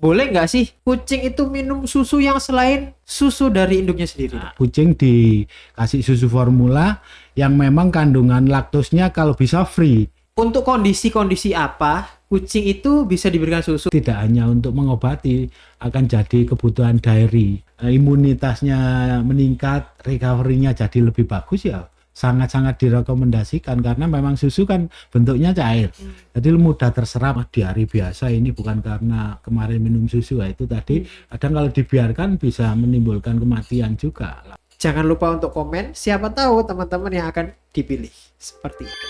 boleh nggak sih kucing itu minum susu yang selain susu dari induknya sendiri? Kucing dikasih susu formula yang memang kandungan laktosnya kalau bisa free. Untuk kondisi-kondisi apa kucing itu bisa diberikan susu? Tidak hanya untuk mengobati, akan jadi kebutuhan diary. Imunitasnya meningkat, recovery-nya jadi lebih bagus ya. Sangat-sangat direkomendasikan karena memang susu kan bentuknya cair. Jadi mudah terserap di hari biasa ini bukan karena kemarin minum susu. Itu tadi kadang kalau dibiarkan bisa menimbulkan kematian juga. Jangan lupa untuk komen, siapa tahu teman-teman yang akan dipilih. Seperti itu.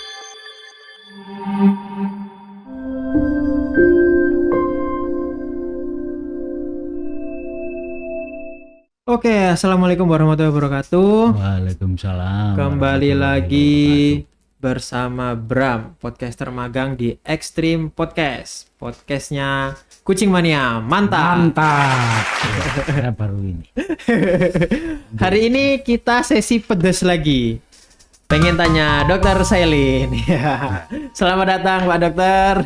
Oke, assalamualaikum warahmatullahi wabarakatuh. Waalaikumsalam. Kembali lagi bersama Bram, podcaster magang di Extreme Podcast. Podcastnya Kucing Mania, mantap. Mantap. Ya, baru ini. Hari ini kita sesi pedes lagi. Pengen tanya Dokter Sailin. Ya. Selamat datang Pak Dokter.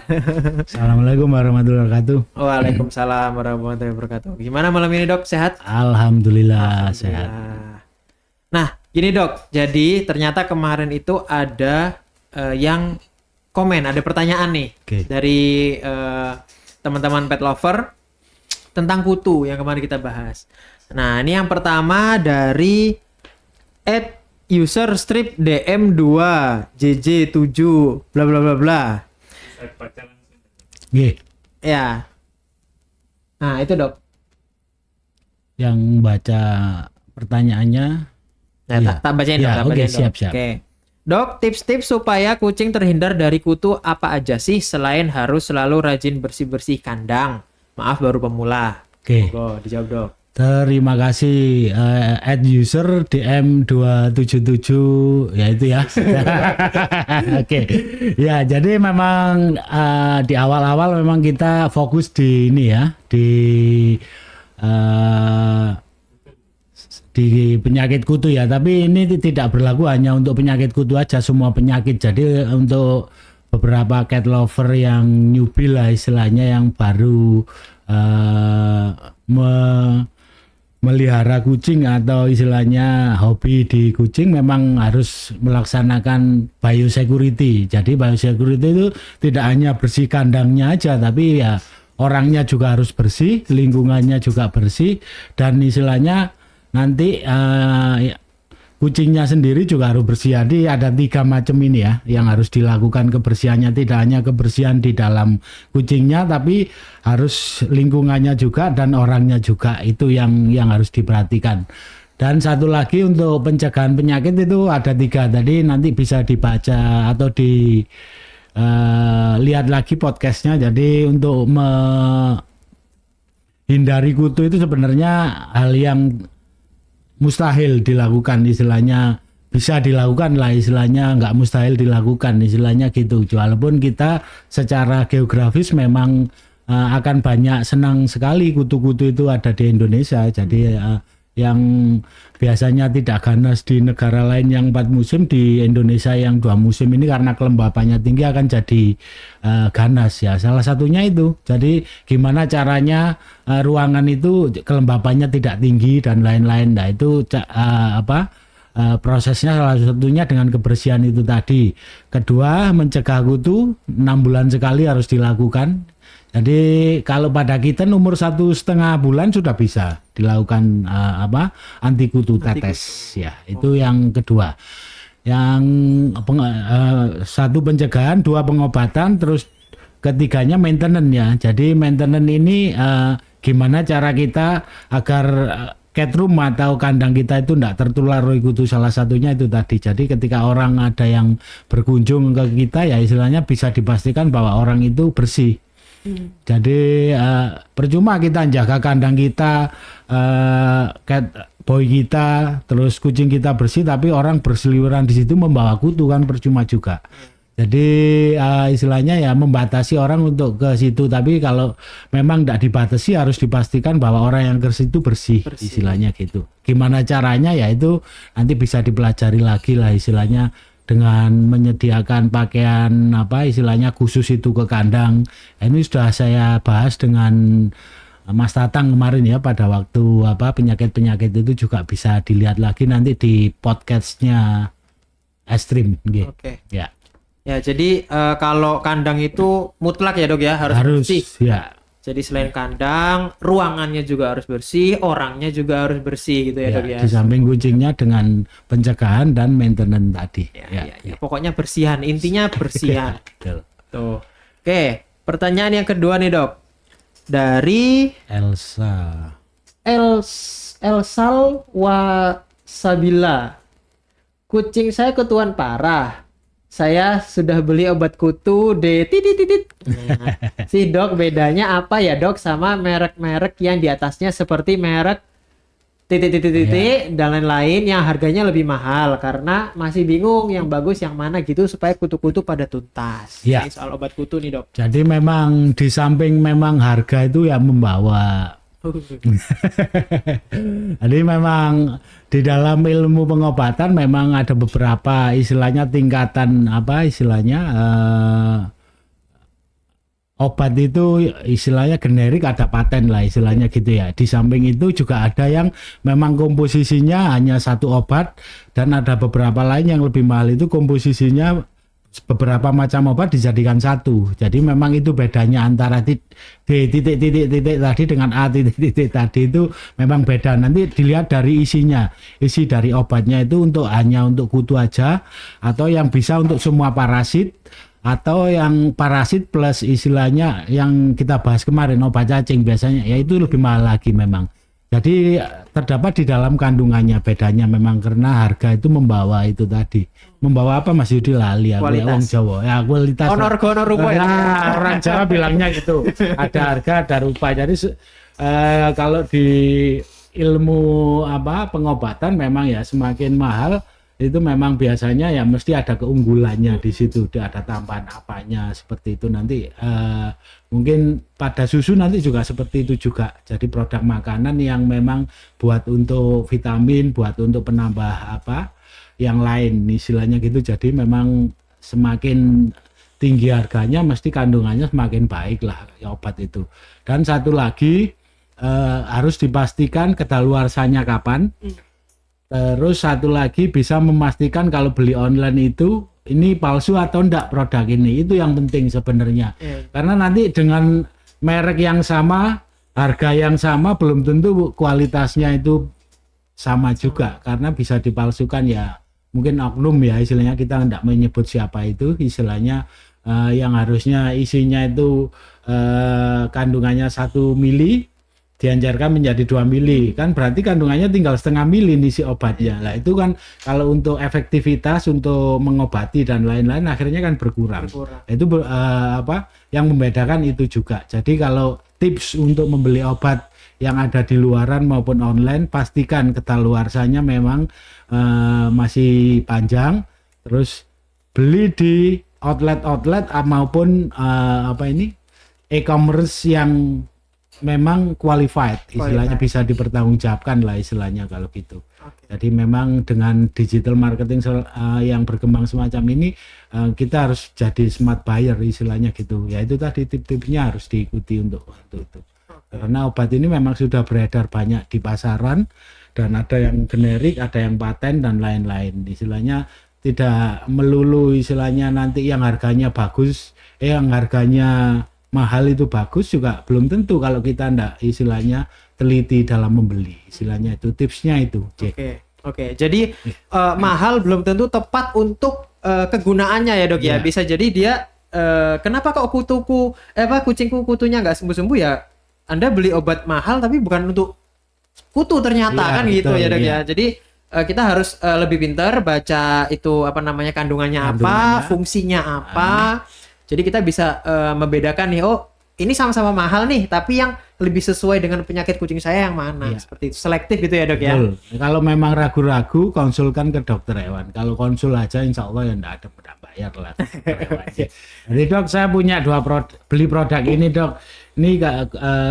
Assalamualaikum warahmatullahi wabarakatuh. Waalaikumsalam warahmatullahi wabarakatuh. Gimana malam ini Dok? Sehat? Alhamdulillah sehat. Nah, gini Dok. Jadi ternyata kemarin itu ada yang komen, ada pertanyaan nih dari teman-teman pet lover tentang kutu yang kemarin kita bahas. Nah, ini yang pertama dari user strip DM2 JJ7 bla bla bla bla. Ya. Nah, itu Dok. Yang baca pertanyaannya. Nah, ya. tak bacain ya, dong, oke, siap. Oke. Dok, tips-tips supaya kucing terhindar dari kutu apa aja sih selain harus selalu rajin bersih-bersih kandang? Maaf baru pemula. Oke. Dijawab Dok. Terima kasih @user DM277 ya itu ya. Oke. Ya, jadi memang di awal-awal memang kita fokus di ini ya, di penyakit kutu ya, tapi ini tidak berlaku hanya untuk penyakit kutu aja, semua penyakit. Jadi untuk beberapa cat lover yang newbie lah istilahnya, yang baru melihara kucing atau istilahnya hobi di kucing, memang harus melaksanakan biosecurity. Jadi biosecurity itu tidak hanya bersih kandangnya aja, tapi ya orangnya juga harus bersih, lingkungannya juga bersih, dan istilahnya nanti kucingnya sendiri juga harus bersih. Jadi ada 3 macam ini ya yang harus dilakukan kebersihannya. Tidak hanya kebersihan di dalam kucingnya, tapi harus lingkungannya juga dan orangnya juga. Itu yang harus diperhatikan. Dan satu lagi untuk pencegahan penyakit itu ada 3. Tadi nanti bisa dibaca atau lihat lagi podcastnya. Jadi untuk menghindari kutu itu sebenarnya hal yang mustahil dilakukan, istilahnya bisa dilakukan lah, istilahnya nggak mustahil dilakukan, istilahnya gitu. Walaupun kita secara geografis memang akan banyak, senang sekali kutu-kutu itu ada di Indonesia. Jadi yang biasanya tidak ganas di negara lain yang 4 musim, di Indonesia yang 2 musim ini karena kelembapannya tinggi akan jadi ganas ya. Salah satunya itu. Jadi gimana caranya ruangan itu kelembapannya tidak tinggi dan lain-lain. Nah itu prosesnya salah satunya dengan kebersihan itu tadi. Kedua, mencegah kutu 6 bulan sekali harus dilakukan. Jadi kalau pada kitten umur 1,5 bulan sudah bisa dilakukan anti kutu tetes ya. Itu yang kedua. Yang satu pencegahan, 2 pengobatan, terus ketiganya maintenance ya. Jadi maintenance ini gimana cara kita agar cat room atau kandang kita itu tidak tertular oleh kutu. Salah satunya itu tadi. Jadi ketika orang ada yang berkunjung ke kita ya istilahnya bisa dipastikan bahwa orang itu bersih. Jadi percuma kita jaga kandang kita, cat boy kita, terus kucing kita bersih, tapi orang berseliweran di situ membawa kutu kan percuma juga. Jadi istilahnya ya membatasi orang untuk ke situ, tapi kalau memang tidak dibatasi harus dipastikan bahwa orang yang ke situ bersih, istilahnya gitu. Gimana caranya ya itu nanti bisa dipelajari lagi lah istilahnya, dengan menyediakan pakaian istilahnya khusus itu ke kandang. Ini sudah saya bahas dengan Mas Tatang kemarin ya pada waktu penyakit-penyakit itu juga bisa dilihat lagi nanti di podcastnya Estrim. Oke. Ya. Ya, jadi kalau kandang itu mutlak ya dok ya, harus bersih. Ya. Jadi selain kandang, ruangannya juga harus bersih, orangnya juga harus bersih gitu ya dok ya. Di samping kucingnya dengan pencegahan dan maintenance tadi. Ya. Pokoknya bersihan, intinya bersihan. Betul. Tuh. Oke, pertanyaan yang kedua nih dok. Dari Elsal Wasabila. Kucing saya kutuan parah. Saya sudah beli obat kutu titit. Nah, si dok bedanya apa ya dok sama merek-merek yang di atasnya seperti merek titik dan lain-lain yang harganya lebih mahal karena masih bingung yang bagus yang mana gitu supaya kutu-kutu pada tuntas. Ya. Ini soal obat kutu nih dok. Jadi memang di samping memang harga itu yang membawa. Jadi memang di dalam ilmu pengobatan memang ada beberapa istilahnya tingkatan obat itu istilahnya generik, ada paten lah istilahnya gitu ya. Di samping itu juga ada yang memang komposisinya hanya satu obat dan ada beberapa lain yang lebih mahal itu komposisinya beberapa macam obat dijadikan satu. Jadi memang itu bedanya antara titik tadi dengan A titik tadi itu memang beda. Nanti dilihat dari isinya. Isi dari obatnya itu hanya untuk kutu aja atau yang bisa untuk semua parasit atau yang parasit plus istilahnya yang kita bahas kemarin obat cacing biasanya ya itu lebih mahal lagi memang. Jadi terdapat di dalam kandungannya bedanya memang karena harga itu membawa itu tadi. Membawa apa Mas Yudi lali ya orang Jawa. Ya kualitas. Honor rupa ya. Orang Jawa bilangnya gitu. Ada harga ada rupa. Jadi kalau di ilmu pengobatan memang ya semakin mahal itu memang biasanya ya mesti ada keunggulannya di situ, ada tambahan apanya seperti itu nanti mungkin pada susu nanti juga seperti itu juga. Jadi produk makanan yang memang buat untuk vitamin, buat untuk penambah yang lain istilahnya gitu. Jadi memang semakin tinggi harganya mesti kandungannya semakin baik lah ya obat itu. Dan satu lagi harus dipastikan kedaluarsanya kapan. Terus satu lagi bisa memastikan kalau beli online itu ini palsu atau enggak produk ini. Itu yang penting sebenarnya. Karena nanti dengan merek yang sama, harga yang sama belum tentu kualitasnya itu sama juga. Karena bisa dipalsukan ya. Mungkin oknum ya istilahnya, kita enggak menyebut siapa itu istilahnya yang harusnya isinya itu kandungannya 1 mili dianjurkan menjadi 2 mili, kan berarti kandungannya tinggal setengah mili nih si obatnya. Lah itu kan kalau untuk efektivitas untuk mengobati dan lain-lain akhirnya kan berkurang. Itu yang membedakan itu juga. Jadi kalau tips untuk membeli obat yang ada di luaran maupun online, pastikan kedaluarsanya memang masih panjang. Terus beli di outlet maupun e-commerce yang memang qualified, istilahnya bisa dipertanggungjawabkan lah istilahnya kalau gitu. Jadi memang dengan digital marketing yang berkembang semacam ini kita harus jadi smart buyer istilahnya gitu. Ya itu tadi tip-tipnya harus diikuti untuk itu. Karena obat ini memang sudah beredar banyak di pasaran dan ada yang generik, ada yang paten dan lain-lain. Istilahnya tidak melulu istilahnya nanti yang harganya bagus, yang harganya mahal itu bagus juga belum tentu kalau kita ndak istilahnya teliti dalam membeli. Istilahnya itu tipsnya itu. Oke. Jadi mahal belum tentu tepat untuk kegunaannya ya dok ya. Bisa jadi dia kenapa kok kucingku kutunya nggak sembuh-sembuh ya? Anda beli obat mahal tapi bukan untuk kutu ternyata kan betul, gitu ya dok ya. Jadi kita harus lebih pintar baca itu kandungannya apa, fungsinya apa. Jadi kita bisa membedakan nih, ini sama-sama mahal nih, tapi yang lebih sesuai dengan penyakit kucing saya yang mana? Seperti itu, selektif gitu ya dok ya. Kalau memang ragu-ragu, konsulkan ke dokter hewan. Kalau konsul aja, insya Allah ya enggak ada bayar lah. Jadi dok, saya punya beli produk ini dok. Ini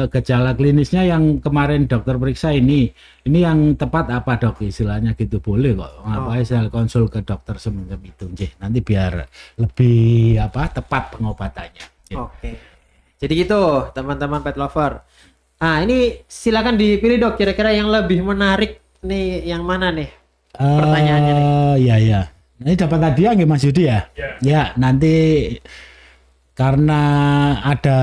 gejala klinisnya yang kemarin dokter periksa ini yang tepat apa dok istilahnya gitu, boleh kok. Ngapain saya konsul ke dokter semacam itu, nanti biar lebih tepat pengobatannya. Oke. Jadi gitu teman-teman pet lover. Nah, ini silakan dipilih Dok, kira-kira yang lebih menarik nih yang mana nih? Pertanyaannya nih. Ya. Ini dapat hadiah nggih Mas Yudi ya? Ya, nanti karena ada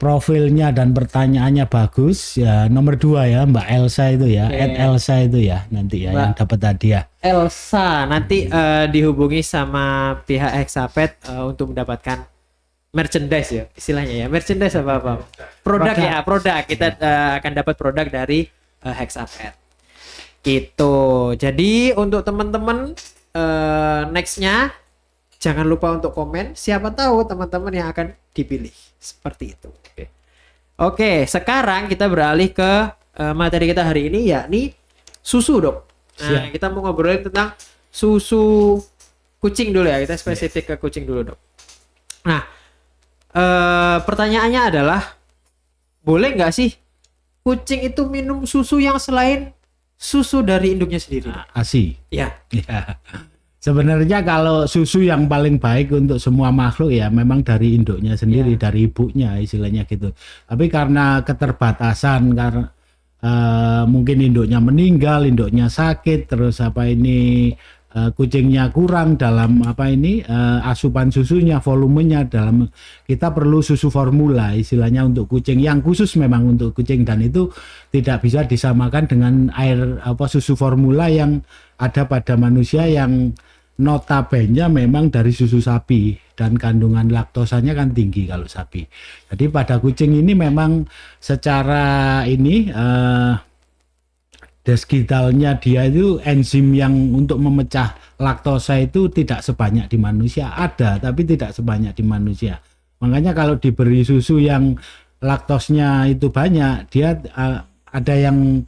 profilnya dan pertanyaannya bagus ya, nomor 2 ya Mbak Elsa itu ya, @Elsa itu ya nanti ya yang dapat hadiah. Elsa nanti dihubungi sama pihak Hexapet untuk mendapatkan merchandise ya istilahnya ya, merchandise apa produk ya, produk kita akan dapat produk dari Hexapet gitu. Jadi untuk teman-teman nextnya jangan lupa untuk komen, siapa tahu teman-teman yang akan dipilih seperti itu. Oke, sekarang kita beralih ke materi kita hari ini, yakni susu Dok. Nah, kita mau ngobrolin tentang susu kucing dulu ya, kita spesifik ke kucing dulu Dok. Nah, pertanyaannya adalah, boleh nggak sih kucing itu minum susu yang selain susu dari induknya sendiri? ASI. Ya. Sebenarnya kalau susu yang paling baik untuk semua makhluk ya memang dari induknya sendiri, dari ibunya istilahnya gitu. Tapi karena keterbatasan, karena mungkin induknya meninggal, induknya sakit, terus kucingnya kurang dalam asupan susunya, volumenya, dalam kita perlu susu formula istilahnya untuk kucing yang khusus memang untuk kucing, dan itu tidak bisa disamakan dengan susu formula yang ada pada manusia yang notabene memang dari susu sapi dan kandungan laktosanya kan tinggi kalau sapi. Jadi pada kucing ini memang secara desgitalnya dia itu enzim yang untuk memecah laktosa itu tidak sebanyak di manusia, ada tapi tidak sebanyak di manusia. Makanya kalau diberi susu yang laktosnya itu banyak, dia ada yang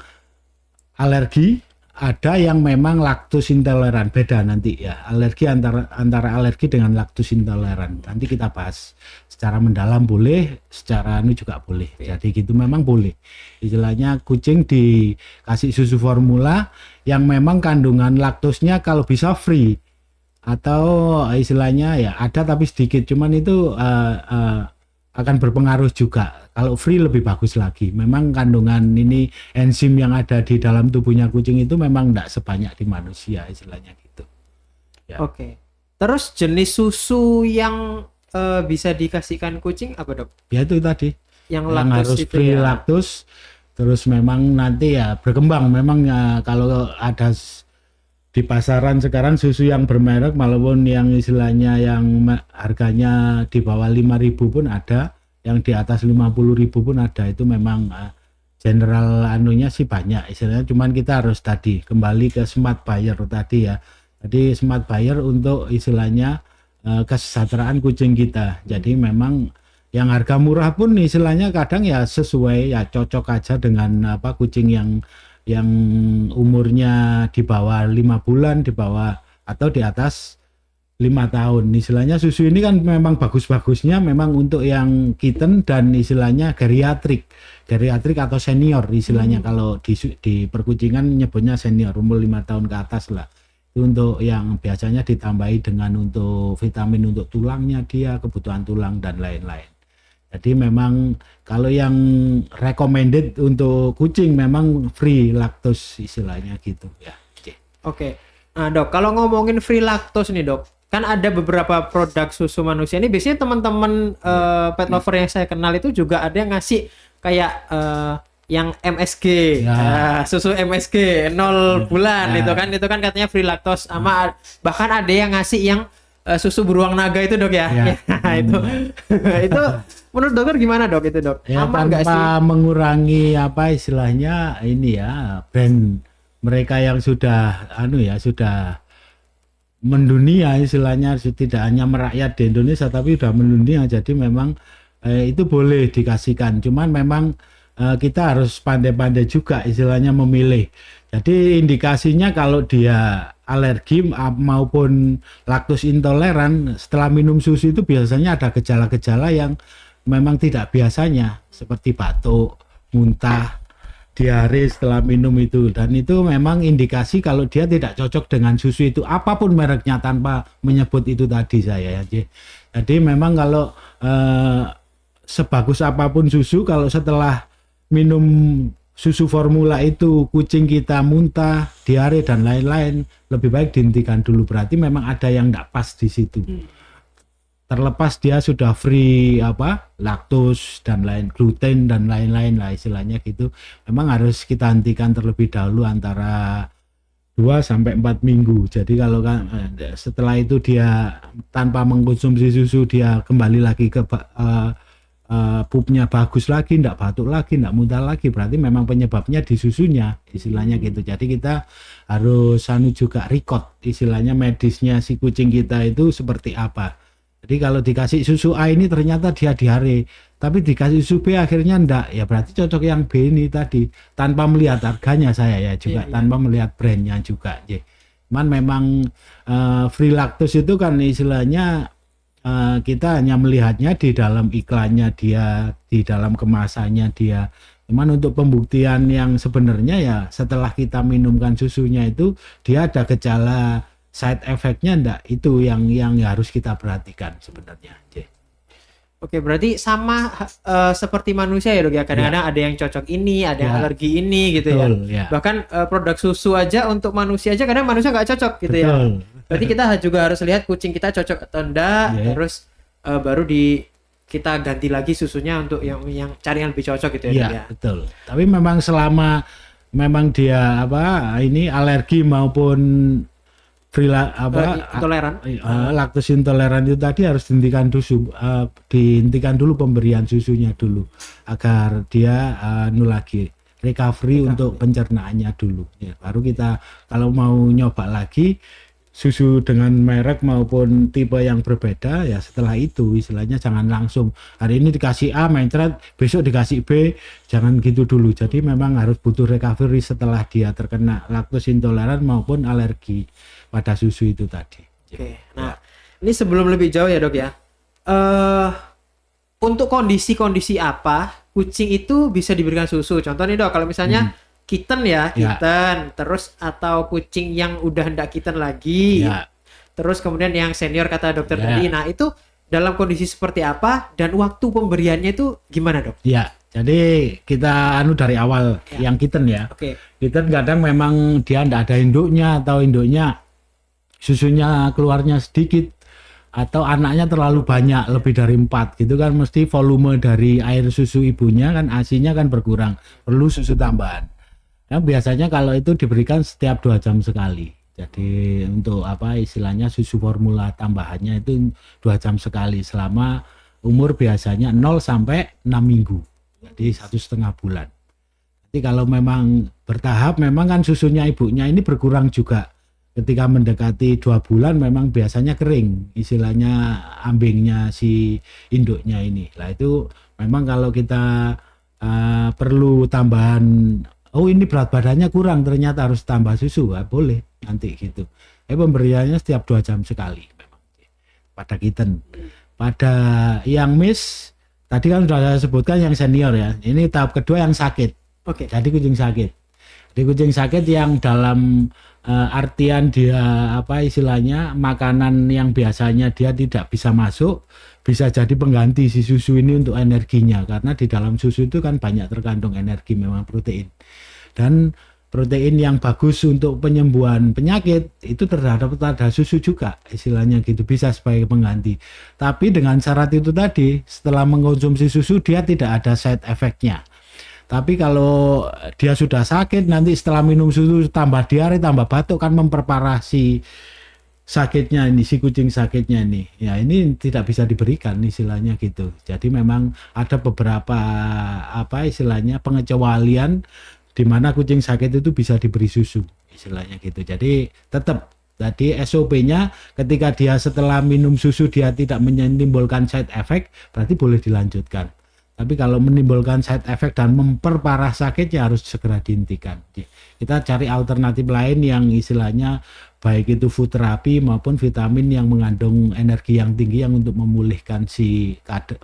alergi, ada yang memang laktos intoleran, beda nanti ya. Alergi antara alergi dengan laktos intoleran. Nanti kita bahas secara mendalam, boleh, secara juga boleh. Jadi gitu memang boleh. Istilahnya kucing dikasih susu formula yang memang kandungan laktosnya kalau bisa free, atau istilahnya ya ada tapi sedikit, cuman itu akan berpengaruh juga. Kalau free lebih bagus lagi. Memang kandungan enzim yang ada di dalam tubuhnya kucing itu memang tidak sebanyak di manusia istilahnya gitu. Ya. Oke. Terus jenis susu yang bisa dikasihkan kucing apa Dok? Ya itu tadi. Yang harus free laktos. Terus memang nanti ya berkembang. Memang kalau ada di pasaran sekarang susu yang bermerek, walaupun yang istilahnya yang harganya di bawah 5.000 pun ada, yang di atas 50.000 pun ada. Itu memang general anunya sih banyak istilahnya, cuman kita harus tadi kembali ke smart buyer tadi ya. Jadi smart buyer untuk istilahnya kesejahteraan kucing kita. Jadi memang yang harga murah pun istilahnya kadang ya sesuai, ya cocok aja dengan kucing yang umurnya di bawah 5 bulan, di bawah atau di atas 5 tahun. Istilahnya susu ini kan memang bagus-bagusnya memang untuk yang kitten dan istilahnya geriatrik atau senior istilahnya. Kalau di perkucingan nyebutnya senior, umur 5 tahun ke atas lah. Itu untuk yang biasanya ditambahi dengan untuk vitamin untuk tulangnya dia, kebutuhan tulang dan lain-lain. Jadi memang kalau yang recommended untuk kucing memang free laktos istilahnya gitu ya. Oke. Nah Dok, kalau ngomongin free laktos nih Dok, kan ada beberapa produk susu manusia ini biasanya teman-teman pet lover yang saya kenal itu juga ada yang ngasih kayak yang MSG, susu MSG 0 bulan itu kan katanya free laktos, sama bahkan ada yang ngasih yang susu beruang naga itu Dok ya. Itu menurut dokter gimana Dok itu Dok? Ya, aman nggak sih? Tanpa mengurangi istilahnya brand mereka yang sudah sudah mendunia istilahnya, tidak hanya merakyat di Indonesia tapi sudah mendunia. Jadi memang itu boleh dikasihkan, cuman memang kita harus pandai-pandai juga istilahnya memilih. Jadi indikasinya kalau dia alergi maupun laktos intoleran, setelah minum susu itu biasanya ada gejala-gejala yang memang tidak biasanya, seperti batuk, muntah, diare setelah minum itu, dan itu memang indikasi kalau dia tidak cocok dengan susu itu apapun mereknya, tanpa menyebut itu tadi saya. Jadi memang kalau sebagus apapun susu, kalau setelah minum susu formula itu kucing kita muntah, diare dan lain-lain, lebih baik dihentikan dulu. Berarti memang ada yang tidak pas di situ. Terlepas dia sudah free laktos dan lain, gluten dan lain-lain lah istilahnya gitu. Memang harus kita hentikan terlebih dahulu antara 2 sampai 4 minggu. Jadi kalau setelah itu dia tanpa mengkonsumsi susu, dia kembali lagi ke pupnya bagus lagi, enggak batuk lagi, enggak muntah lagi, berarti memang penyebabnya di susunya istilahnya gitu. Jadi kita harus juga record istilahnya medisnya si kucing kita itu seperti apa. Jadi kalau dikasih susu A ini ternyata dia diare, tapi dikasih susu B akhirnya enggak, ya berarti cocok yang B ini tadi, tanpa melihat harganya saya ya juga, tanpa melihat brandnya juga. Cuman memang free lactose itu kan istilahnya kita hanya melihatnya di dalam iklannya dia, di dalam kemasannya dia. Cuman untuk pembuktian yang sebenarnya ya setelah kita minumkan susunya itu dia ada gejala side effect-nya enggak, itu yang harus kita perhatikan sebenarnya. Oke, berarti sama seperti manusia ya Dok ya. Kadang-kadang ada yang cocok ini, ada yang alergi ini gitu. Betul, ya. Bahkan produk susu aja untuk manusia aja kadang manusia nggak cocok gitu. Betul. Ya. Berarti kita juga harus lihat kucing kita cocok atau enggak, terus baru kita ganti lagi susunya untuk yang cari yang lebih cocok gitu ya. Iya, betul. Tapi memang selama memang dia ini alergi maupun intoleran, laktos intoleran itu tadi harus dihentikan dulu pemberian susunya dulu agar dia lagi recovery untuk pencernaannya dulu. Ya, baru kita kalau mau nyoba lagi susu dengan merek maupun tipe yang berbeda, ya setelah itu istilahnya jangan langsung hari ini dikasih A mencret, besok dikasih B, jangan gitu dulu. Jadi memang harus butuh recovery setelah dia terkena laktos intoleran maupun alergi pada susu itu tadi. Oke. Nah, ini sebelum lebih jauh ya Dok ya, untuk kondisi-kondisi apa kucing itu bisa diberikan susu? Contohnya Dok, kalau misalnya kitten terus atau kucing yang udah hendak kitten lagi, terus kemudian yang senior kata dokter tadi, nah itu dalam kondisi seperti apa dan waktu pemberiannya itu gimana Dok? Ya, jadi kita dari awal yang kitten ya. Kitten kadang memang dia ndak ada induknya atau induknya susunya keluarnya sedikit atau anaknya terlalu banyak lebih dari 4 gitu kan, mesti volume dari air susu ibunya kan ASI-nya kan berkurang, perlu susu tambahan. Nah, biasanya kalau itu diberikan setiap 2 jam sekali. Jadi untuk istilahnya susu formula tambahannya itu 2 jam sekali selama umur biasanya 0 sampai 6 minggu. Jadi 1,5 bulan. Jadi kalau memang bertahap memang kan susunya ibunya ini berkurang juga. Ketika mendekati 2 bulan memang biasanya kering istilahnya ambingnya si induknya ini. Lah itu memang kalau kita perlu tambahan, ini berat badannya kurang ternyata harus tambah susu, boleh nanti gitu. Pemberiannya setiap 2 jam sekali memang pada kitten. Pada yang miss tadi kan sudah saya sebutkan yang senior ya. Ini tahap kedua yang sakit. Jadi kucing sakit. Jadi kucing sakit yang dalam artian dia istilahnya makanan yang biasanya dia tidak bisa masuk, bisa jadi pengganti si susu ini untuk energinya, karena di dalam susu itu kan banyak terkandung energi, memang protein. Dan protein yang bagus untuk penyembuhan penyakit itu terhadap susu juga istilahnya gitu, bisa sebagai pengganti. Tapi dengan syarat itu tadi, setelah mengkonsumsi susu dia tidak ada side effect-nya. Tapi kalau dia sudah sakit nanti setelah minum susu tambah diare tambah batuk kan memperparah si sakitnya ini, si kucing sakitnya ini. Ya ini tidak bisa diberikan istilahnya gitu. Jadi memang ada beberapa istilahnya pengecualian di mana kucing sakit itu bisa diberi susu istilahnya gitu. Jadi tetap tadi SOP-nya ketika dia setelah minum susu dia tidak menimbulkan side effect berarti boleh dilanjutkan. Tapi kalau menimbulkan side effect dan memperparah sakitnya harus segera dihentikan. Kita cari alternatif lain yang istilahnya baik itu food terapi maupun vitamin yang mengandung energi yang tinggi yang untuk memulihkan si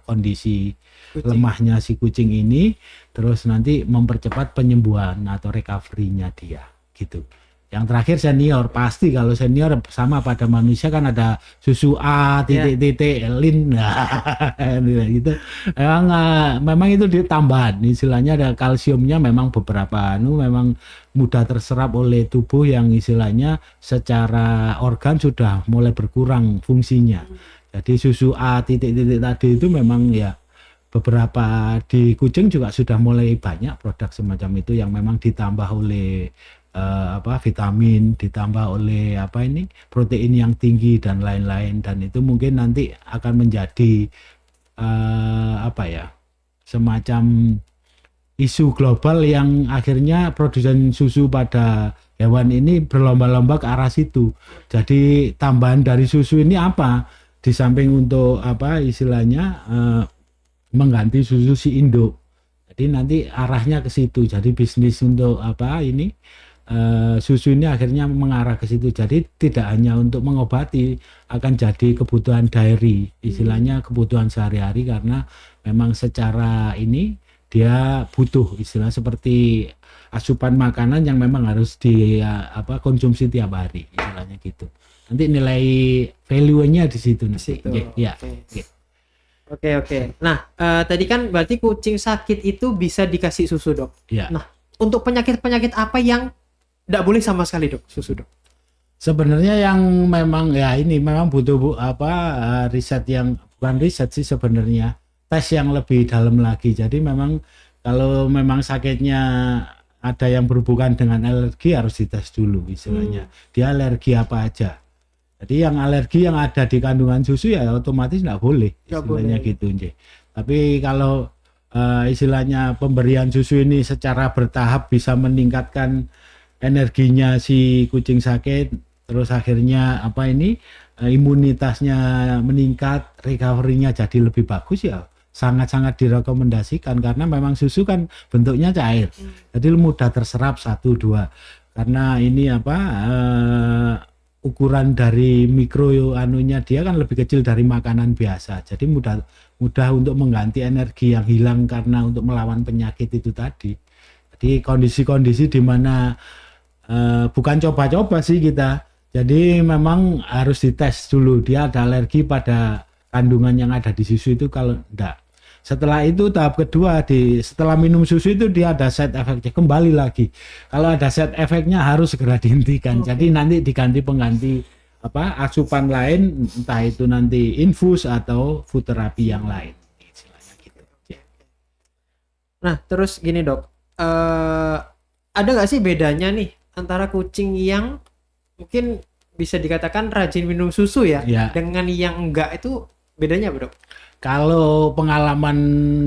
kondisi lemahnya si kucing ini, terus nanti mempercepat penyembuhan atau recovery-nya dia gitu. Yang terakhir senior, pasti kalau senior sama pada manusia kan ada susu A titik-titik lin, gitu. Memang itu ditambahan, istilahnya ada kalsiumnya, memang beberapa memang mudah terserap oleh tubuh yang istilahnya secara organ sudah mulai berkurang fungsinya. Jadi susu A titik-titik tadi itu memang ya beberapa di kucing juga sudah mulai banyak produk semacam itu yang memang ditambah oleh vitamin, ditambah oleh protein yang tinggi dan lain-lain, dan itu mungkin nanti akan menjadi semacam isu global yang akhirnya produsen susu pada hewan ini berlomba-lomba ke arah situ. Jadi tambahan dari susu ini apa? Di samping untuk istilahnya mengganti susu si induk. Jadi nanti arahnya ke situ. Jadi bisnis untuk susu ini akhirnya mengarah ke situ. Jadi tidak hanya untuk mengobati, akan jadi kebutuhan dairy, istilahnya kebutuhan sehari-hari, karena memang secara ini dia butuh istilah seperti asupan makanan yang memang harus konsumsi tiap hari, istilahnya gitu. Nanti nilai value-nya di situ nanti. Ya. Oke. Nah, tadi kan berarti kucing sakit itu bisa dikasih susu, Dok. Ya. Nah, untuk penyakit-penyakit apa yang tidak boleh sama sekali, Dok, susu, Dok? Sebenarnya yang memang ini memang butuh riset yang bukan riset sih sebenarnya, tes yang lebih dalam lagi. Jadi memang kalau memang sakitnya ada yang berhubungan dengan alergi harus dites dulu istilahnya. Dia alergi apa aja. Jadi yang alergi yang ada di kandungan susu ya otomatis nggak boleh istilahnya gitu. Tapi kalau istilahnya pemberian susu ini secara bertahap bisa meningkatkan energinya si kucing sakit, terus akhirnya imunitasnya meningkat, recovery-nya jadi lebih bagus, ya sangat-sangat direkomendasikan, karena memang susu kan bentuknya cair, jadi mudah terserap 1-2, karena ini ukuran dari mikro dia kan lebih kecil dari makanan biasa, jadi mudah untuk mengganti energi yang hilang karena untuk melawan penyakit itu tadi. Jadi kondisi-kondisi di mana bukan coba-coba sih kita, jadi memang harus dites dulu dia ada alergi pada kandungan yang ada di susu itu. Kalau enggak, setelah itu tahap kedua, setelah minum susu itu dia ada side effect-nya, kembali lagi kalau ada side effect-nya harus segera dihentikan. Jadi nanti diganti pengganti asupan lain, entah itu nanti infus atau food therapy yang lain, istilahnya gitu. Nah terus gini, Dok, ada nggak sih bedanya nih antara kucing yang mungkin bisa dikatakan rajin minum susu ya dengan yang enggak, itu bedanya apa, Dok? Kalau pengalaman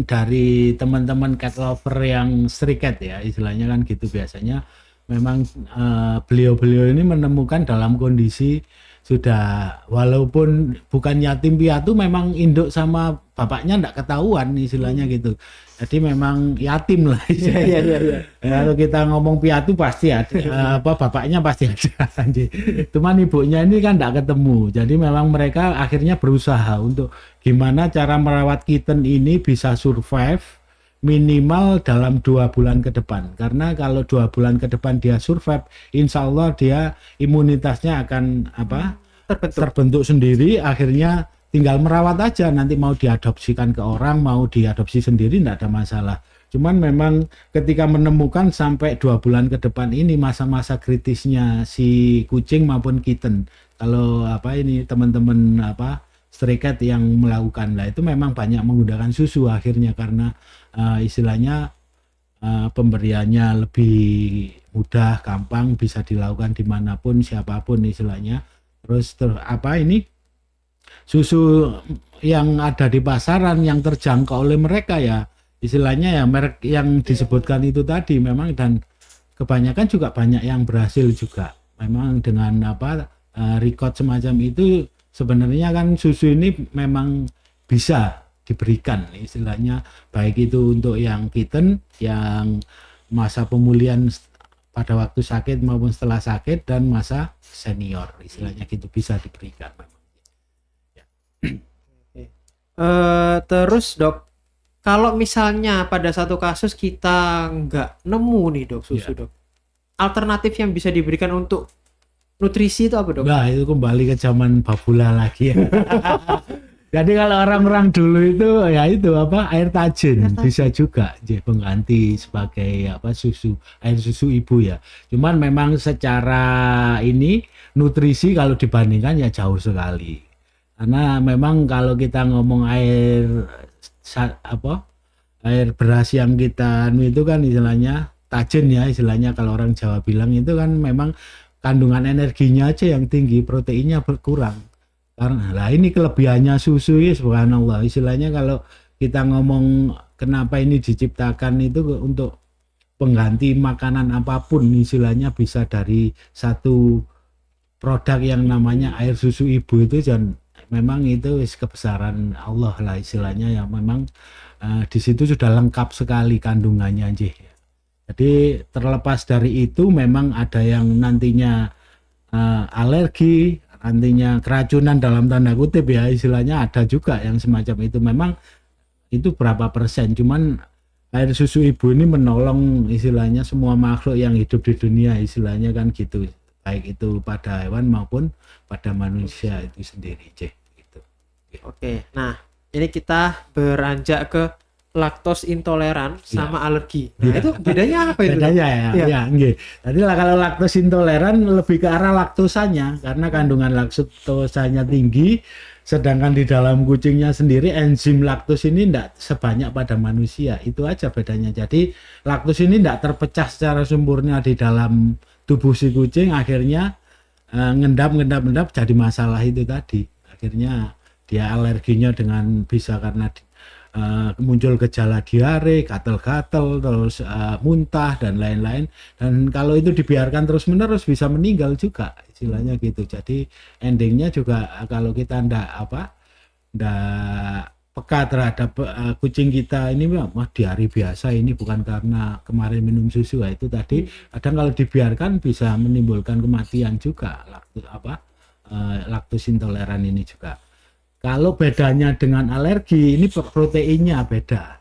dari teman-teman cat lover yang stray cat ya istilahnya kan gitu, biasanya memang beliau-beliau ini menemukan dalam kondisi sudah walaupun bukan yatim piatu, memang induk sama bapaknya enggak ketahuan istilahnya gitu. Jadi memang yatim lah istilahnya. Kalau kita ngomong piatu pasti ada bapaknya pasti ada. Cuman ibunya ini kan enggak ketemu. Jadi memang mereka akhirnya berusaha untuk gimana cara merawat kitten ini bisa survive minimal dalam 2 bulan ke depan. Karena kalau 2 bulan ke depan dia survive, insya Allah dia imunitasnya akan terbentuk sendiri, akhirnya tinggal merawat aja, nanti mau diadopsikan ke orang, mau diadopsi sendiri tidak ada masalah. Cuman memang ketika menemukan sampai 2 bulan ke depan ini masa-masa kritisnya si kucing maupun kitten. Kalau ini teman-teman stray cat yang melakukan lah, itu memang banyak menggunakan susu akhirnya, karena istilahnya pemberiannya lebih mudah, gampang, bisa dilakukan dimanapun siapapun istilahnya. Terus susu yang ada di pasaran yang terjangkau oleh mereka ya istilahnya ya merek yang disebutkan itu tadi memang, dan kebanyakan juga banyak yang berhasil juga memang dengan record semacam itu. Sebenarnya kan susu ini memang bisa diberikan istilahnya, baik itu untuk yang kitten yang masa pemulihan pada waktu sakit maupun setelah sakit, dan masa senior istilahnya gitu bisa diberikan memang. Terus, Dok, kalau misalnya pada satu kasus kita nggak nemu nih, Dok, susu, Dok, alternatif yang bisa diberikan untuk nutrisi itu apa, Dok? Nah, itu kembali ke zaman babula lagi ya. Jadi kalau orang-orang dulu itu ya itu apa air tajin bisa juga jadi pengganti sebagai apa air susu ibu ya. Cuman memang secara ini nutrisi kalau dibandingkan ya jauh sekali. Karena memang kalau kita ngomong air beras yang kita itu kan istilahnya tajin ya, istilahnya kalau orang Jawa bilang itu kan memang kandungan energinya aja yang tinggi, proteinnya berkurang. Karena lah ini kelebihannya susu ya subhanallah. Istilahnya kalau kita ngomong kenapa ini diciptakan itu untuk pengganti makanan apapun, istilahnya bisa dari satu produk yang namanya air susu ibu itu, dan memang itu kebesaran Allah lah istilahnya ya. Memang di situ sudah lengkap sekali kandungannya aja. Jadi terlepas dari itu memang ada yang nantinya alergi, nantinya keracunan dalam tanda kutip ya istilahnya, ada juga yang semacam itu. Memang itu berapa persen, cuman air susu ibu ini menolong istilahnya semua makhluk yang hidup di dunia istilahnya kan gitu, baik itu pada hewan maupun pada manusia itu sendiri gitu. Oke, nah ini kita beranjak ke laktos intoleran sama alergi. Nah, itu bedanya apa itu? Bedanya ya, enggak. Jadi kalau laktos intoleran lebih ke arah laktosanya, karena kandungan laktosanya tinggi, sedangkan di dalam kucingnya sendiri enzim laktos ini tidak sebanyak pada manusia. Itu aja bedanya. Jadi laktos ini tidak terpecah secara sempurna di dalam tubuh si kucing, akhirnya ngendap jadi masalah itu tadi. Akhirnya dia alerginya dengan bisa karena muncul gejala diare, gatal-gatal, terus muntah dan lain-lain. Dan kalau itu dibiarkan terus-menerus bisa meninggal juga, istilahnya gitu. Jadi endingnya juga kalau kita ndak peka terhadap kucing kita ini mah diare biasa, ini bukan karena kemarin minum susu. Itu tadi kadang kalau dibiarkan bisa menimbulkan kematian juga, laktos intoleran ini juga. Kalau bedanya dengan alergi, ini proteinnya beda.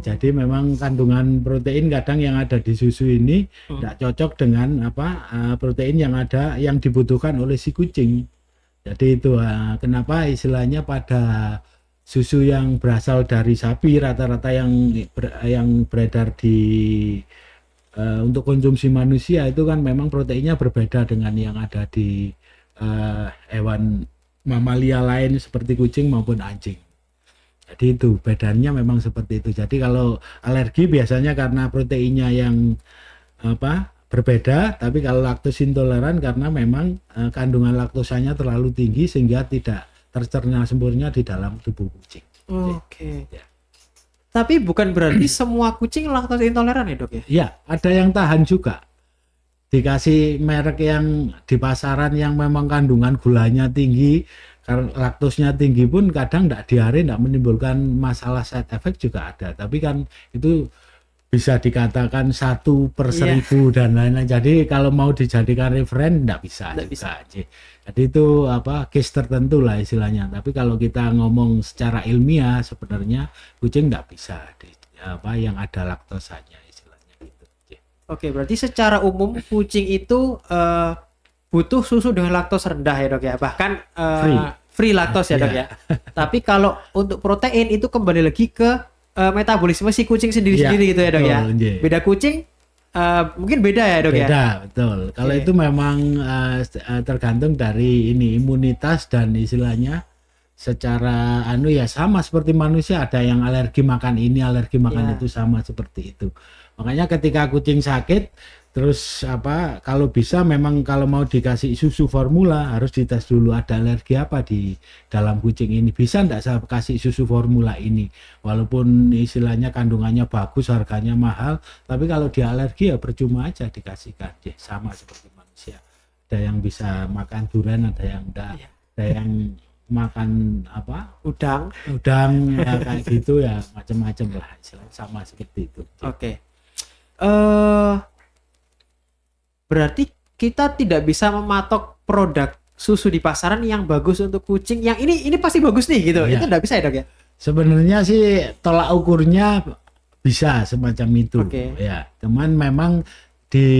Jadi memang kandungan protein kadang yang ada di susu ini tidak cocok dengan protein yang ada yang dibutuhkan oleh si kucing. Jadi itu kenapa istilahnya pada susu yang berasal dari sapi rata-rata yang beredar di untuk konsumsi manusia itu kan memang proteinnya berbeda dengan yang ada di hewan mamalia lain seperti kucing maupun anjing. Jadi itu bedanya memang seperti itu. Jadi kalau alergi biasanya karena proteinnya yang berbeda, tapi kalau laktos intoleran karena memang kandungan laktosanya terlalu tinggi sehingga tidak tercerna sempurna di dalam tubuh kucing. Oke. Ya. Tapi bukan berarti semua kucing laktos intoleran ya, Dok ya? Iya, ada yang tahan juga. Dikasih merek yang di pasaran yang memang kandungan gulanya tinggi, laktosnya tinggi pun kadang tidak diare, tidak menimbulkan masalah side effect juga ada. Tapi kan itu bisa dikatakan 1/1000 dan lain-lain. Jadi kalau mau dijadikan referen tidak bisa. Jadi itu case tertentu lah istilahnya. Tapi kalau kita ngomong secara ilmiah sebenarnya kucing tidak bisa yang ada laktosanya. Oke, berarti secara umum kucing itu butuh susu dengan laktos rendah ya, Dok ya. Bahkan free laktos ya, Dok ya. Tapi kalau untuk protein itu kembali lagi ke metabolisme si kucing sendiri-sendiri gitu ya, Dok ya. Beda kucing mungkin beda ya, Dok ya. Beda, betul. Kalau itu memang tergantung dari imunitas dan istilahnya secara sama seperti manusia, ada yang alergi makan ini, alergi makan itu, sama seperti itu. Makanya ketika kucing sakit terus kalau bisa memang kalau mau dikasih susu formula harus dites dulu ada alergi apa di dalam kucing ini. Bisa enggak saya kasih susu formula ini walaupun istilahnya kandungannya bagus, harganya mahal, tapi kalau dia alergi ya percuma aja dikasihkan. Sama seperti manusia. Ada yang bisa makan durian, ada yang enggak. Ada yang makan udang ya, kayak gitu ya, macam-macam lah, sama seperti itu. Oke. Berarti kita tidak bisa mematok produk susu di pasaran yang bagus untuk kucing, yang ini pasti bagus nih gitu. Itu enggak bisa ya, Dok ya? Sebenarnya sih tolak ukurnya bisa semacam itu. Ya, cuman memang di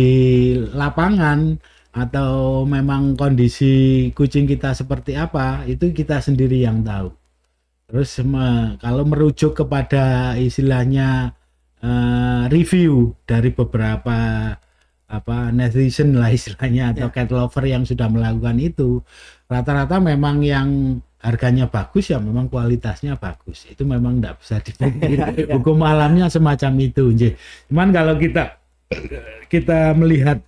lapangan atau memang kondisi kucing kita seperti apa, itu kita sendiri yang tahu. Terus kalau merujuk kepada istilahnya review dari beberapa netizen lah istilahnya atau cat lover yang sudah melakukan itu, rata-rata memang yang harganya bagus ya memang kualitasnya bagus. Itu memang tidak bisa dipungkiri. Hukum alamnya semacam itu. Cuman kalau kita melihat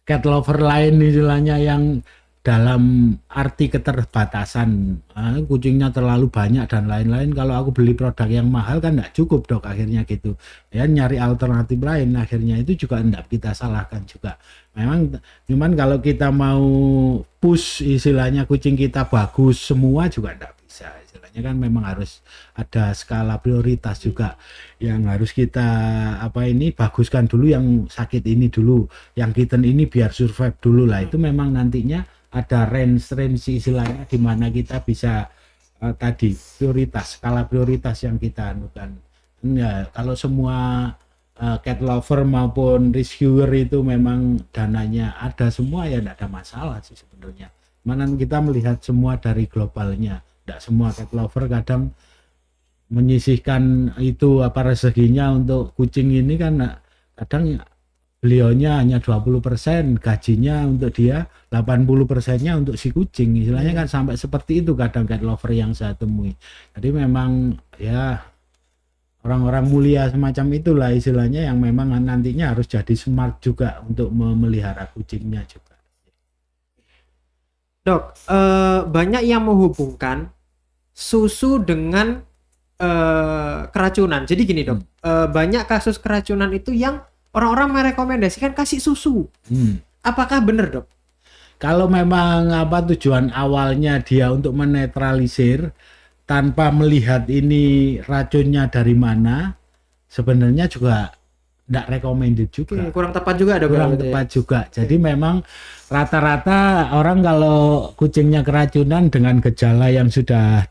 cat lover lain istilahnya yang dalam arti keterbatasan, kucingnya terlalu banyak dan lain-lain, kalau aku beli produk yang mahal kan tidak cukup dok, akhirnya gitu ya, nyari alternatif lain, akhirnya itu juga tidak kita salahkan juga. Memang cuman kalau kita mau push istilahnya kucing kita bagus semua juga tidak bisa, istilahnya kan memang harus ada skala prioritas juga yang harus kita baguskan dulu, yang sakit ini dulu, yang kitten ini biar survive dulu lah. Itu memang nantinya ada range istilahnya di mana kita bisa tadi prioritas, skala prioritas yang kita anukan. Ya, kalau semua cat lover maupun rescuer itu memang dananya ada semua ya tidak ada masalah sih sebenarnya. Mana kita melihat semua dari globalnya. Tidak semua cat lover kadang menyisihkan itu rezekinya untuk kucing ini kan, kadang beliaunya hanya 20%, gajinya untuk dia 80%-nya untuk si kucing, istilahnya kan sampai seperti itu kadang cat lover yang saya temui. Jadi memang ya orang-orang mulia semacam itulah istilahnya yang memang nantinya harus jadi smart juga untuk memelihara kucingnya juga. Dok, banyak yang menghubungkan susu dengan keracunan. Jadi gini dok, banyak kasus keracunan itu yang orang-orang merekomendasikan kasih susu. Apakah benar dok? Kalau memang tujuan awalnya dia untuk menetralisir tanpa melihat ini racunnya dari mana, sebenarnya juga tidak recommended juga. Kurang tepat juga dok. Kurang tepat juga. Jadi memang rata-rata orang kalau kucingnya keracunan dengan gejala yang sudah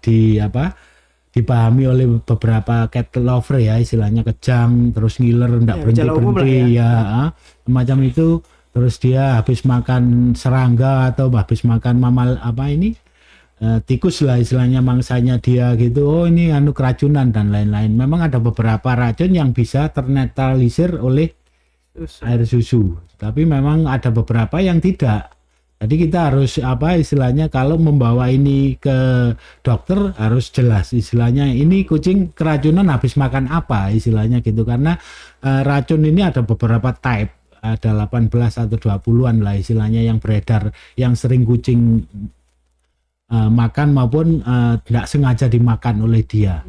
dipahami oleh beberapa cat lover ya, istilahnya kejang, terus ngiler, enggak berhenti ya, macam itu. Terus dia habis makan serangga atau habis makan tikus lah istilahnya, mangsanya dia gitu, oh ini keracunan dan lain-lain. Memang ada beberapa racun yang bisa ternetralisir oleh air susu, tapi memang ada beberapa yang tidak. Jadi kita harus istilahnya kalau membawa ini ke dokter harus jelas istilahnya ini kucing keracunan habis makan apa istilahnya gitu, karena racun ini ada beberapa type, ada 18 atau 20-an lah istilahnya yang beredar, yang sering kucing makan maupun tidak sengaja dimakan oleh dia.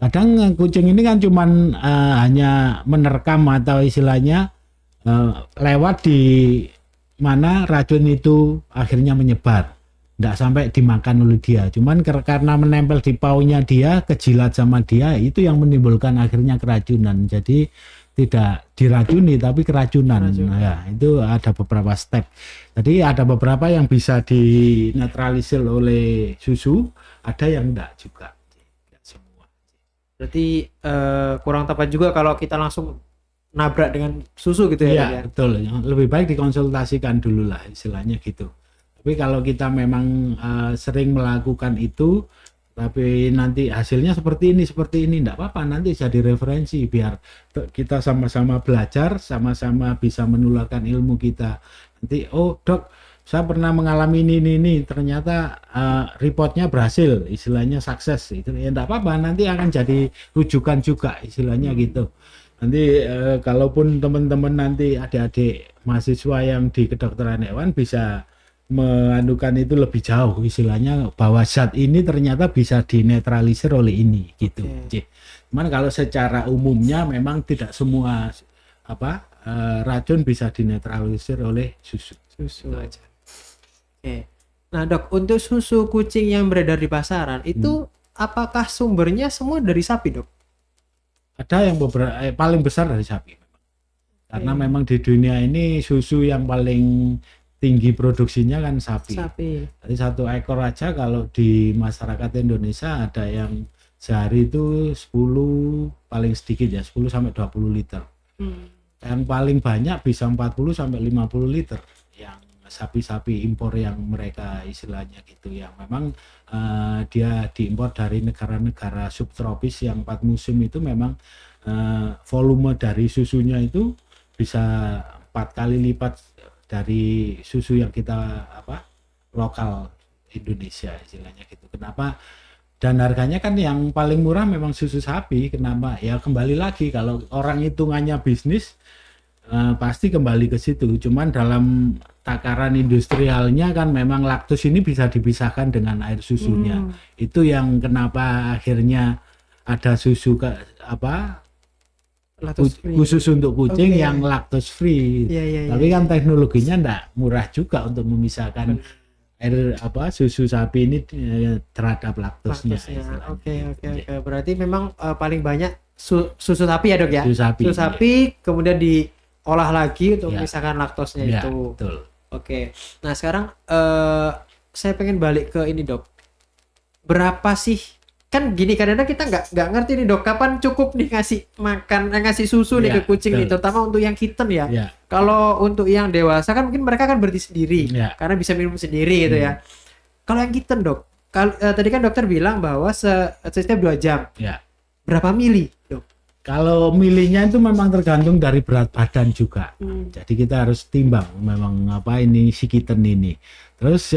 Kadang kucing ini kan cuman hanya menerkam atau istilahnya lewat di mana racun itu akhirnya menyebar, tidak sampai dimakan oleh dia, cuman karena menempel di paunya dia, kejilat sama dia, itu yang menimbulkan akhirnya keracunan. Jadi tidak diracuni tapi keracunan. Nah, ya, itu ada beberapa step. Jadi ada beberapa yang bisa dinetralisir oleh susu, ada yang enggak juga. Tidak semua. Berarti kurang tepat juga kalau kita langsung nabrak dengan susu gitu ya? Iya, betul. Lebih baik dikonsultasikan dulu lah istilahnya gitu. Tapi kalau kita memang sering melakukan itu, tapi nanti hasilnya seperti ini, enggak apa-apa, nanti jadi referensi biar kita sama-sama belajar, sama-sama bisa menularkan ilmu kita. Nanti, oh dok, saya pernah mengalami ini, ternyata reportnya berhasil, istilahnya sukses, itu ya enggak apa-apa, nanti akan jadi rujukan juga, istilahnya gitu. Nanti kalaupun teman-teman nanti adik-adik mahasiswa yang di kedokteran hewan bisa menganukan itu lebih jauh, istilahnya bahwa zat ini ternyata bisa dinetralisir oleh ini gitu. Cuman kalau secara umumnya memang tidak semua racun bisa dinetralisir oleh susu. Itu aja. Nah dok, untuk susu kucing yang beredar di pasaran itu apakah sumbernya semua dari sapi dok? Ada yang paling besar dari sapi karena memang di dunia ini susu yang paling tinggi produksinya kan sapi. Jadi satu ekor aja kalau di masyarakat Indonesia ada yang sehari itu 10 paling sedikit ya 10 sampai 20 liter. Yang paling banyak bisa 40 sampai 50 liter yang sapi-sapi impor yang mereka istilahnya gitu, yang memang dia diimpor dari negara-negara subtropis yang 4 musim itu memang volume dari susunya itu bisa 4 kali lipat dari susu yang kita lokal Indonesia istilahnya gitu. Kenapa? Dan harganya kan yang paling murah memang susu sapi. Kenapa? Ya kembali lagi, kalau orang hitungannya bisnis pasti kembali ke situ. Cuman dalam takaran industrialnya kan memang laktos ini bisa dipisahkan dengan air susunya. Itu yang kenapa akhirnya ada susu khusus untuk kucing yang laktos free. Tapi kan teknologinya enggak murah juga untuk memisahkan air susu sapi ini terhadap laktosnya. Oke. Berarti memang paling banyak susu sapi ya dok ya. Susu sapi kemudian diolah lagi untuk memisahkan laktosnya itu. Betul. Oke. Nah sekarang saya pengen balik ke ini dok. Berapa sih? Kan gini, kadang-kadang kita nggak ngerti nih dok, kapan cukup nih ngasih susu nih ke kucing nih, terutama untuk yang kitten ya. Kalau untuk yang dewasa kan mungkin mereka kan berhenti sendiri karena bisa minum sendiri gitu ya. Kalau yang kitten dok, tadi kan dokter bilang bahwa setiap 2 jam. Berapa mili dok? Kalau milinya itu memang tergantung dari berat badan juga. Jadi kita harus timbang memang ini si kitten ini. Terus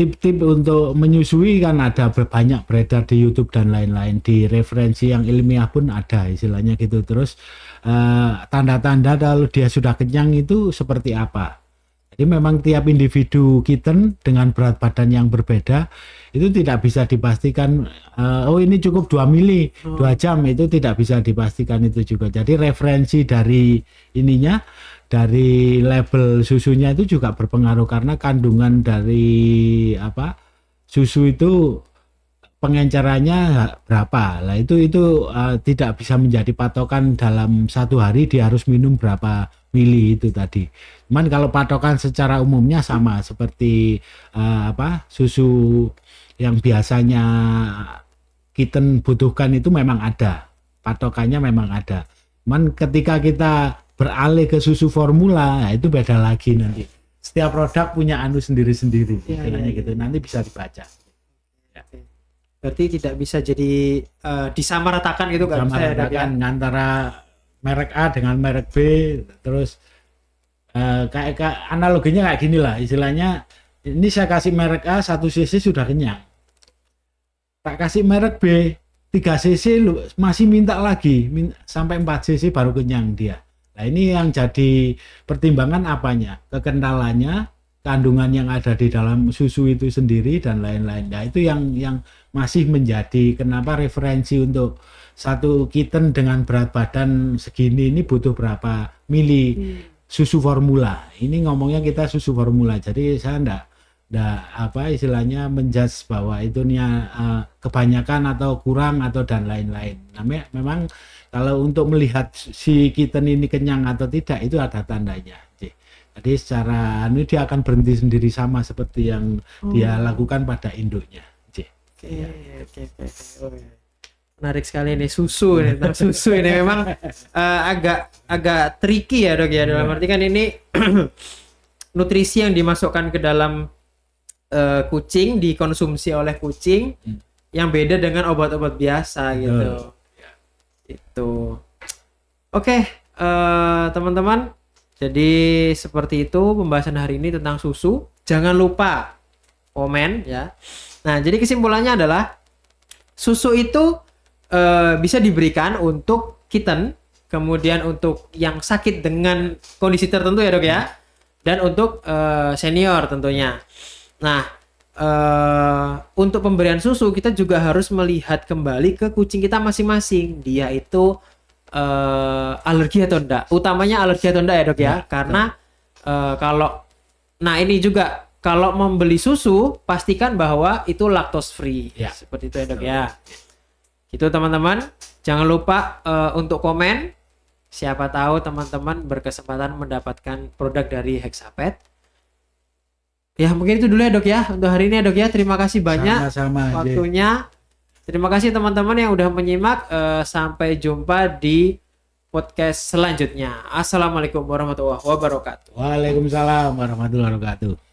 tip-tip untuk menyusui kan ada banyak beredar di YouTube dan lain-lain, di referensi yang ilmiah pun ada istilahnya gitu. Terus tanda-tanda kalau dia sudah kenyang itu seperti apa. Jadi memang tiap individu kitten dengan berat badan yang berbeda itu tidak bisa dipastikan ini cukup 2 mili 2 jam, itu tidak bisa dipastikan itu juga. Jadi referensi dari dari label susunya itu juga berpengaruh, karena kandungan dari susu itu pengencerannya berapa. Lah itu tidak bisa menjadi patokan dalam 1 hari dia harus minum berapa mili itu tadi. Cuman kalau patokan secara umumnya sama seperti susu yang biasanya kitten butuhkan itu memang ada. Patokannya memang ada. Cuman ketika kita beralih ke susu formula, itu beda lagi nanti. Setiap produk punya sendiri-sendiri, gitu. Nanti bisa dibaca. Berarti tidak bisa jadi disamaratakan gitu kan? Disamaratakan antara merek A dengan merek B, terus kayak analoginya kayak gini lah, istilahnya ini saya kasih merek A 1 cc sudah kenyang. Tak kasih merek B 3 cc masih minta lagi sampai 4 cc baru kenyang dia. Nah ini yang jadi pertimbangan apanya? Kekentalannya, kandungan yang ada di dalam susu itu sendiri dan lain-lain. Nah itu yang masih menjadi kenapa referensi untuk satu kitten dengan berat badan segini ini butuh berapa mili susu formula. Ini ngomongnya kita susu formula. Jadi saya enggak istilahnya menjudge bahwa itu kebanyakan atau kurang atau dan lain-lain. Namanya memang kalau untuk melihat si kitten ini kenyang atau tidak itu ada tandanya. Jadi secara dia akan berhenti sendiri sama seperti yang dia lakukan pada induknya. Oke. Menarik sekali nih susu ini memang agak tricky ya dok ya, dalam arti kan ini nutrisi yang dimasukkan ke dalam kucing, dikonsumsi oleh kucing yang beda dengan obat-obat biasa gitu. Itu. Oke, teman-teman. Jadi seperti itu pembahasan hari ini tentang susu. Jangan lupa komen ya. Nah, jadi kesimpulannya adalah susu itu bisa diberikan untuk kitten, kemudian untuk yang sakit dengan kondisi tertentu ya dok ya, dan untuk senior tentunya. Nah, untuk pemberian susu kita juga harus melihat kembali ke kucing kita masing-masing. Dia itu alergi atau enggak. Utamanya alergi atau enggak ya dok ya. Karena ini juga kalau membeli susu pastikan bahwa itu lactose free. Seperti itu ya dok ya. Itu teman-teman. Jangan lupa untuk komen. Siapa tahu teman-teman berkesempatan mendapatkan produk dari Hexapet. Ya mungkin itu dulu ya dok ya untuk hari ini ya dok ya. Terima kasih banyak waktunya. Terima kasih teman-teman yang udah menyimak. Sampai jumpa di podcast selanjutnya. Assalamualaikum warahmatullahi wabarakatuh. Waalaikumsalam warahmatullahi wabarakatuh.